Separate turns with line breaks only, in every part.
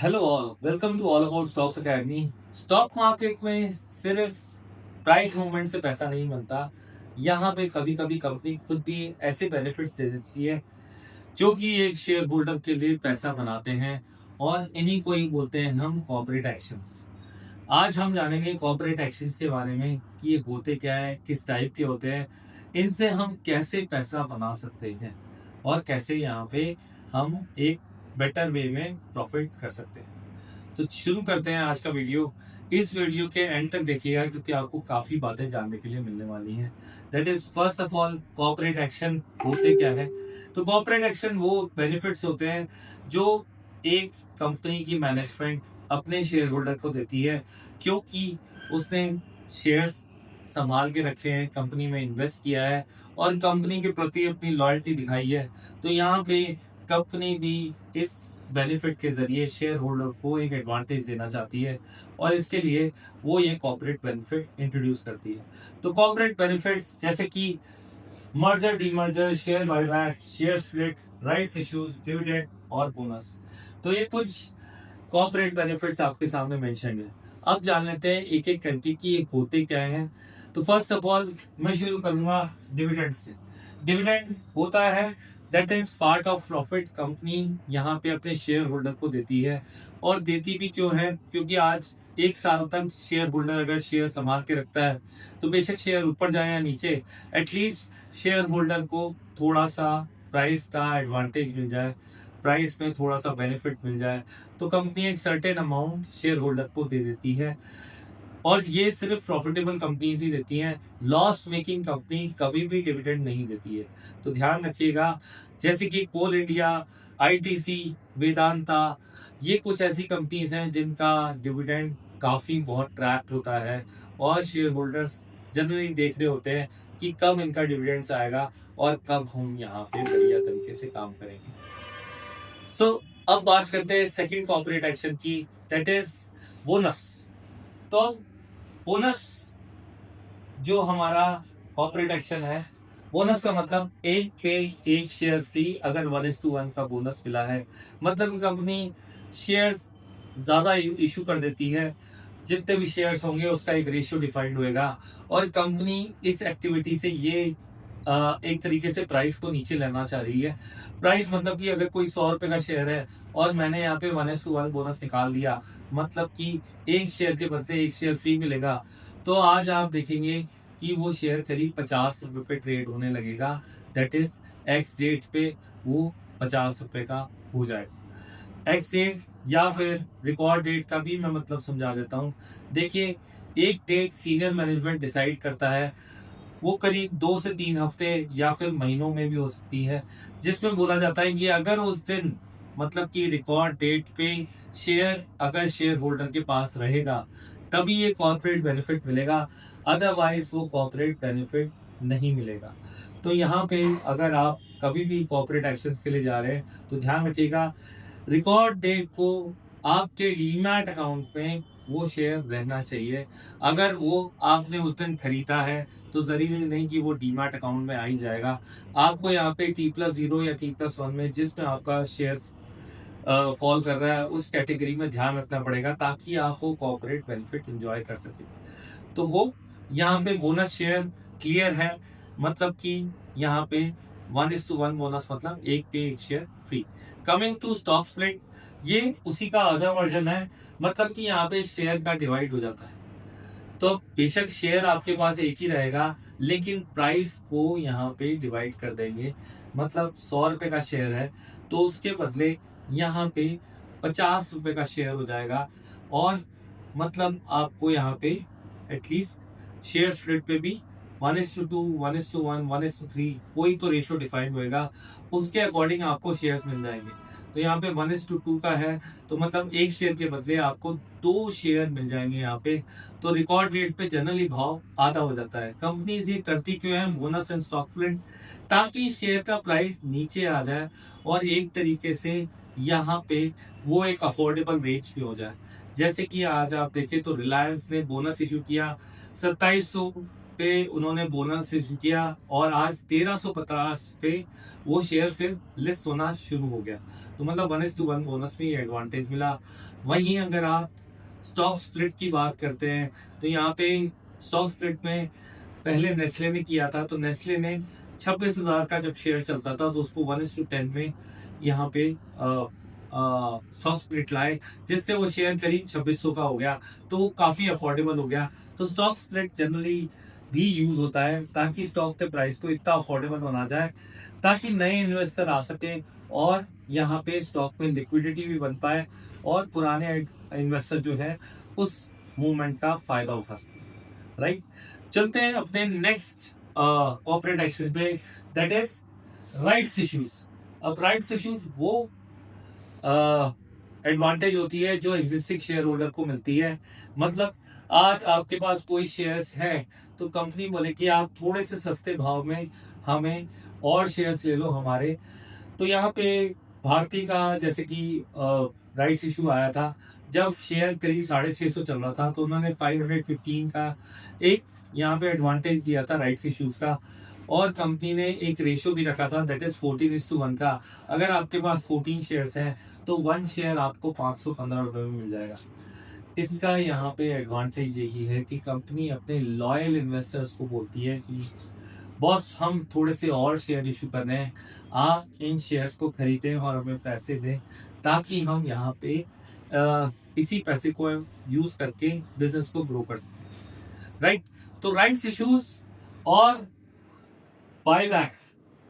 Hello all, welcome to all about stocks academy. Stock market में सिर्फ price movement से पैसा नहीं बनता। यहाँ पे कभी कभी कंपनी खुद भी ऐसे बेनिफिट्स दे देती है जो कि एक शेयर होल्डर के लिए पैसा बनाते हैं, और इन्हीं को ही बोलते हैं हम कॉर्पोरेट एक्शंस। आज हम जानेंगे कॉर्पोरेट एक्शंस के बारे में कि ये होते क्या है, किस टाइप के होते हैं, इनसे हम कैसे पैसा बना सकते हैं और कैसे यहाँ पे हम एक बेटर वे में प्रॉफिट कर सकते हैं। तो शुरू करते हैं आज का वीडियो। इस वीडियो के एंड तक देखिएगा क्योंकि आपको काफ़ी बातें जानने के लिए मिलने वाली हैं। That is first of all corporate action होते क्या है। तो कॉर्पोरेट एक्शन वो बेनिफिट्स होते हैं जो एक कंपनी की मैनेजमेंट अपने शेयर होल्डर को देती है, क्योंकि उसने शेयर्स संभाल के रखे हैं, कंपनी में इन्वेस्ट किया है और कंपनी के प्रति अपनी लॉयल्टी दिखाई है। तो यहाँ पे कंपनी भी इस बेनिफिट के जरिए शेयर होल्डर को एक एडवांटेज देना चाहती है, और इसके लिए वो ये कॉर्पोरेट बेनिफिट इंट्रोड्यूस करती है। तो कॉर्पोरेट बेनिफिट्स जैसे कि merger, demerger, share buyback, share split, rights issues, dividend और बोनस। तो ये कुछ कॉर्पोरेट बेनिफिट्स आपके सामने मेंशन है। अब जान लेते हैं एक एक करके कि ये होते क्या हैं। तो फर्स्ट ऑफ ऑल मैं शुरू करूंगा डिविडेंड से। डिविडेंड होता है that is part of profit company यहाँ पे अपने शेयर होल्डर को देती है। और देती भी क्यों है, क्योंकि आज एक साल तक शेयर होल्डर अगर शेयर संभाल के रखता है तो बेशक शेयर ऊपर जाए या नीचे, एटलीस्ट शेयर होल्डर को थोड़ा सा प्राइस का एडवांटेज मिल जाए, प्राइस में थोड़ा सा बेनिफिट मिल जाए। तो कंपनी एक सर्टेन अमाउंट शेयर होल्डर को दे देती है, और ये सिर्फ प्रॉफिटेबल कंपनीज ही देती हैं। लॉस मेकिंग कंपनी कभी भी डिविडेंड नहीं देती है। तो ध्यान रखिएगा, जैसे कि कोल इंडिया, आईटीसी, वेदांता, ये कुछ ऐसी कंपनीज हैं जिनका डिविडेंड काफ़ी बहुत ट्रैप होता है, और शेयर होल्डर्स जनरली देख रहे होते हैं कि कब इनका डिविडेंड्स आएगा और कब हम यहाँ पे बढ़िया तरीके से काम करेंगे। सो अब बात करते हैं सेकंड कॉर्पोरेट एक्शन की, दैट इज बोनस। तो बोनस जो हमारा कॉर्पोरेट एक्शन है, बोनस का मतलब एक पे एक शेयर फ्री अगर 1:1 का बोनस मिला है, मतलब कंपनी शेयर्स ज्यादा इशू कर देती है, जितने भी शेयर्स होंगे उसका एक रेशियो डिफाइंड होएगा, और कंपनी इस एक्टिविटी से ये एक तरीके से प्राइस को नीचे लेना चाह रही है। प्राइस मतलब कि अगर कोई 100 रुपए का शेयर है और मैंने यहाँ पे 1:1 बोनस निकाल दिया, मतलब कि एक शेयर के बदले एक शेयर फ्री मिलेगा, तो आज आप देखेंगे कि वो शेयर करीब 50 रुपए पे ट्रेड होने लगेगा। दैट इज एक्स डेट पे वो 50 रुपए का हो जाएगा। एक्स डेट या फिर रिकॉर्ड डेट का भी मैं मतलब समझा देता हूँ। देखिए, एक डेट सीनियर मैनेजमेंट डिसाइड करता है, वो करीब 2 से 3 हफ्ते या फिर महीनों में भी हो सकती है, जिसमें बोला जाता है कि अगर उस दिन मतलब कि रिकॉर्ड डेट पे शेयर अगर शेयर होल्डर के पास रहेगा तभी ये कॉर्पोरेट बेनिफिट मिलेगा, अदरवाइज वो कॉर्पोरेट बेनिफिट नहीं मिलेगा। तो यहाँ पे अगर आप कभी भी कॉर्पोरेट एक्शंस के लिए जा रहे हैं तो ध्यान रखिएगा, रिकॉर्ड डेट को आपके डीमैट अकाउंट में वो शेयर रहना चाहिए। अगर वो आपने उस दिन खरीदा है तो जरूरी नहीं कि वो डीमैट अकाउंट में आ ही जाएगा। आपको यहाँ पे T+0 या T+1 में जिसमें आपका शेयर फॉल कर रहा है उस कैटेगरी में ध्यान रखना पड़ेगा, ताकि आप वो कॉर्पोरेट बेनिफिट एंजॉय कर सके। तो वो यहाँ पे बोनस शेयर क्लियर है, मतलब कि यहाँ पे 1:1 बोनस मतलब एक पे एक share free. Coming to stock split, ये उसी का अदर वर्जन है, मतलब कि यहाँ पे शेयर का डिवाइड हो जाता है। तो बेशक शेयर आपके पास एक ही रहेगा, लेकिन प्राइस को यहाँ पे डिवाइड कर देंगे। मतलब 100 रुपए का शेयर है तो उसके बदले यहाँ पे 50 रुपए का शेयर हो जाएगा, और मतलब आपको यहाँ पे एटलीस्ट शेयर स्प्लिट पे भी 1:2, 1:1, 1:3 कोई तो रेशियो डिफाइन होएगा, उसके अकॉर्डिंग आपको शेयर्स मिल जाएंगे। तो यहाँ पे 1:2 का है तो मतलब एक शेयर के बदले आपको 2 शेयर मिल जाएंगे यहाँ पे। तो रिकॉर्ड डेट पे जनरली भाव आधा हो जाता है। कंपनीज ये करती क्यों है, बोनस एंड स्टॉक स्प्लिट, ताकि शेयर का प्राइस नीचे आ जाए और एक तरीके से यहाँ पे वो एक अफोर्डेबल रेंज भी हो जाए। जैसे कि आज आप देखें तो रिलायंस ने बोनस इशू किया 2700 पे उन्होंने बोनस इशू किया और आज 1350 पे वो शेयर फिर लिस्ट होना शुरू हो गया। तो मतलब 1:1 बोनस में एडवांटेज मिला। वहीं अगर आप स्टॉक स्प्लिट की बात करते हैं तो यहाँ पे स्टॉक स्प्लिट में पहले नेस्ले ने किया था। तो नेस्ले ने 26,000 का जब शेयर चलता था तो उसको 1:10 में यहाँ पे स्टॉक स्प्लिट लाए, जिससे वो शेयर करीब 2600 का हो गया। तो वो काफी अफोर्डेबल हो गया। तो स्टॉक स्प्लिट जनरली भी यूज होता है ताकि स्टॉक के प्राइस को इतना अफोर्डेबल बना जाए ताकि नए इन्वेस्टर आ सके और यहाँ पे स्टॉक में लिक्विडिटी भी बन पाए और पुराने इन्वेस्टर जो है उस मूवमेंट का फायदा उठा सके। राइट, चलते हैं अपने नेक्स्ट कॉर्पोरेट एक्शन पे, दैट इज राइट्स इश्यूज। अब राइट्स इश्यूज वो एडवांटेज होती है जो एग्जिस्टिंग शेयर होल्डर को मिलती है। मतलब आज आपके पास कोई शेयर्स है तो कंपनी बोले कि आप थोड़े से सस्ते भाव में हमें और शेयर्स ले लो हमारे। तो यहाँ पे भारती का जैसे कि राइट्स इशू आया था जब शेयर करीब 650 चल रहा था, तो उन्होंने 515 का एक यहाँ पे एडवांटेज दिया था राइट्स इश्यूज का। और कंपनी ने एक रेशियो भी रखा था दैट इज 14:1 का। अगर आपके पास 14 शेयर्स हैं तो 1 शेयर आपको 515 रुपए में मिल जाएगा। इसका यहाँ पे एडवांटेज यही है कि कंपनी अपने लॉयल इन्वेस्टर्स को बोलती है कि बॉस हम थोड़े से और शेयर इशू कर रहे हैं, आप इन शेयर्स को खरीदें और हमें पैसे दें ताकि हम यहाँ पे इसी पैसे को यूज करके बिजनेस को ग्रो कर सकें। राइट, तो राइट्स इश्यूज और बायबैक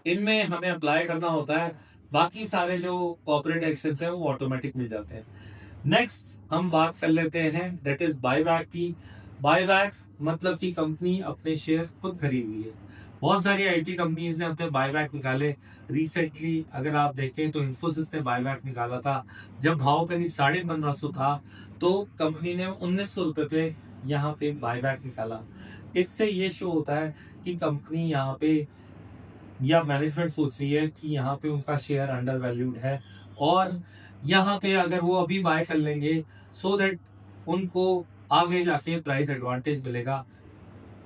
इनमें हमें अप्लाई करना होता है, बाकी सारे जो कॉर्पोरेट एक्शंस हैं वो ऑटोमेटिक मिल जाते हैं। नेक्स्ट हम बात कर लेते हैं दैट इज बायबैक की। बायबैक मतलब कि कंपनी अपने शेयर खुद खरीद ली है। बहुत सारी आईटी कंपनीज ने अपने बायबैक निकाले। रिसेंटली अगर आप देखें तो इन्फोसिस ने बायबैक निकाला था जब भाव करीब 1550 था, तो कंपनी ने 1900 रुपए पे यहाँ पे बायबैक निकाला। इससे ये शो होता है कि कंपनी यहाँ पे या मैनेजमेंट सोच रही है कि यहाँ पे उनका शेयर अंडर वैल्यूड है और यहाँ पे अगर वो अभी बाय कर लेंगे सो दैट उनको आगे जाके प्राइस एडवांटेज मिलेगा।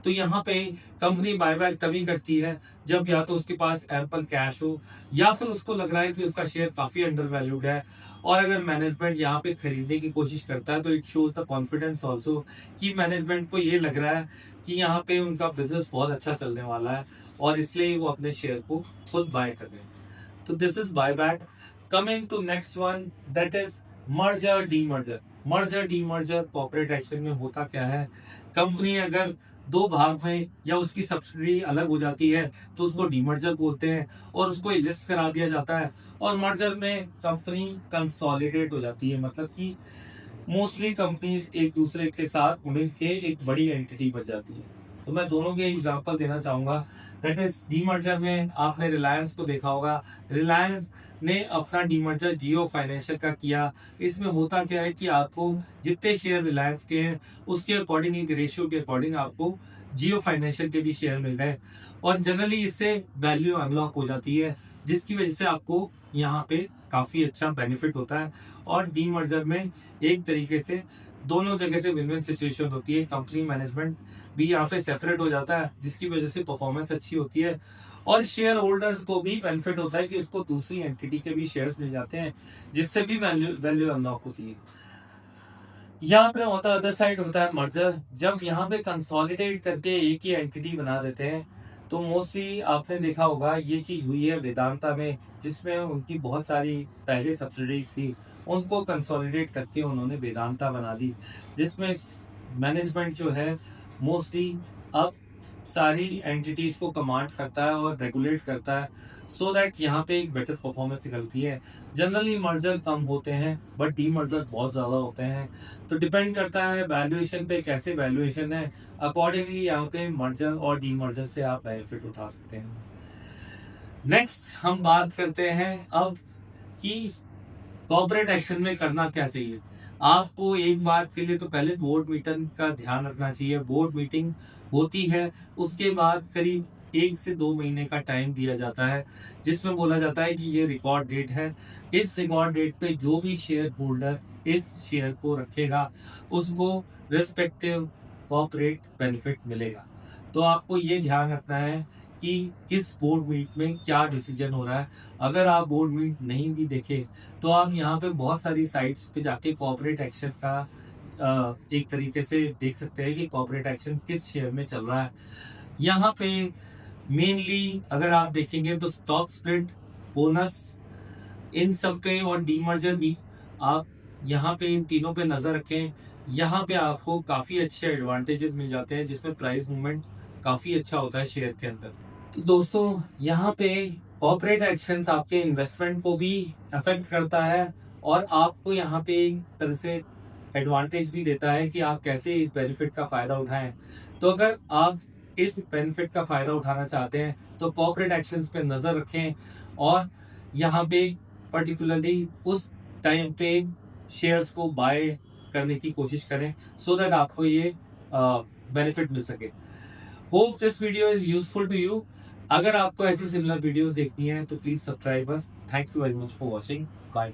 तो यहाँ पे कंपनी बायबैक तभी करती है जब या तो उसके पास एम्पल कैश हो या फिर उसको लग रहा है कि उसका शेयर काफी अंडर वैल्यूड है। और अगर मैनेजमेंट यहाँ पे खरीदने की कोशिश करता है तो it shows the confidence also कि मैनेजमेंट को ये लग रहा है कि यहाँ पे उनका बिजनेस बहुत अच्छा चलने वाला है और इसलिए वो अपने शेयर को खुद बाय कर रहे हैं। तो this is buyback. Coming to next one that is merger demerger. Merger demerger corporate action में होता क्या है, कंपनी अगर दो भाग में या उसकी सब्सिडी अलग हो जाती है तो उसको डीमर्जर बोलते हैं और उसको लिस्ट करा दिया जाता है। और मर्जर में कंपनी कंसोलिडेट हो जाती है, मतलब कि मोस्टली कंपनीज एक दूसरे के साथ मिलके एक बड़ी एंटिटी बन जाती है। तो मैं दोनों के एग्जांपल देना चाहूंगा दैट इज डीमर्जर में आपने रिलायंस को देखा होगा। रिलायंस ने अपना डीमर्जर जियो फाइनेंशियल का किया। इसमें होता क्या है कि आपको जितने शेयर रिलायंस के हैं उसके अकॉर्डिंग एक रेशियो के अकॉर्डिंग आपको जियो फाइनेंशियल के भी शेयर मिल गए और जनरली इससे वैल्यू अनलॉक हो जाती है जिसकी वजह से आपको यहाँ पे काफी अच्छा बेनिफिट होता है। और डीमर्जर में एक तरीके से दोनों जगह से विन विन सिचुएशन होती है। कंपनी मैनेजमेंट भी यहाँ पे सेपरेट हो जाता है जिसकी वजह से परफॉर्मेंस अच्छी होती है और शेयर होल्डर्स को भी बेनिफिट होता है कि उसको दूसरी एंटिटी के भी शेयर्स मिल जाते हैं जिससे भी वैल्यू अनलॉक होती है। यहाँ पे होता है अदर साइड होता है मर्जर। जब यहाँ पे कंसोलिडेट करके एक ही एंटिटी बना देते हैं तो मोस्टली आपने देखा होगा ये चीज हुई है वेदांता में, जिसमें उनकी बहुत सारी पहले सब्सिडीज थी उनको कंसोलिडेट करके उन्होंने वेदांता बना दी, जिसमें मैनेजमेंट जो है मोस्टली अब सारी एंटिटीज को कमांड करता है और रेगुलेट करता है सो दैट यहाँ पे एक बेटर परफॉर्मेंस निकलती है। जनरली मर्जर कम होते हैं बट डीमर्जर बहुत ज्यादा होते हैं। तो डिपेंड करता है वैल्यूएशन पे, कैसे वैल्यूएशन है अकॉर्डिंगली यहाँ पे मर्जर और डीमर्जर से आप बेनिफिट उठा सकते हैं। नेक्स्ट हम बात करते हैं अब कि कॉर्पोरेट एक्शन में करना क्या चाहिए। आपको एक बात के लिए तो पहले बोर्ड मीटिंग का ध्यान रखना चाहिए। बोर्ड मीटिंग होती है उसके बाद करीब 1 से 2 महीने का टाइम दिया जाता है जिसमें बोला जाता है कि ये रिकॉर्ड डेट है। इस रिकॉर्ड डेट पे जो भी शेयर होल्डर इस शेयर को रखेगा उसको रिस्पेक्टिव कॉर्पोरेट बेनिफिट मिलेगा। तो आपको ये ध्यान रखना है कि किस बोर्ड मीट में क्या डिसीजन हो रहा है। अगर आप बोर्ड मीट नहीं भी देखे तो आप यहाँ पे बहुत सारी साइट्स पे जाके कॉर्पोरेट एक्शन का एक तरीके से देख सकते हैं कि कॉर्पोरेट एक्शन किस शेयर में चल रहा है। यहाँ पे मेनली अगर आप देखेंगे तो स्टॉक स्प्लिट, बोनस, इन सब पे और डीमर्जर भी आप यहाँ पे इन तीनों पे नजर रखें। यहाँ पे आपको काफी अच्छे एडवांटेजेस मिल जाते हैं जिसमें प्राइस मूवमेंट काफी अच्छा होता है शेयर के अंदर। तो दोस्तों यहाँ पे कॉर्पोरेट एक्शंस आपके इन्वेस्टमेंट को भी अफेक्ट करता है और आपको यहाँ पे एक तरह से एडवांटेज भी देता है कि आप कैसे इस बेनिफिट का फायदा उठाएं। तो अगर आप इस बेनिफिट का फायदा उठाना चाहते हैं तो कॉर्पोरेट एक्शंस पे नजर रखें और यहाँ पे पर्टिकुलरली उस टाइम पे शेयर्स को बाय करने की कोशिश करें सो दैट आपको ये बेनिफिट मिल सके। Hope this video is useful to you. अगर आपको ऐसी सिमिलर वीडियोस देखनी है तो please subscribe us. Thank you very much for watching. Bye.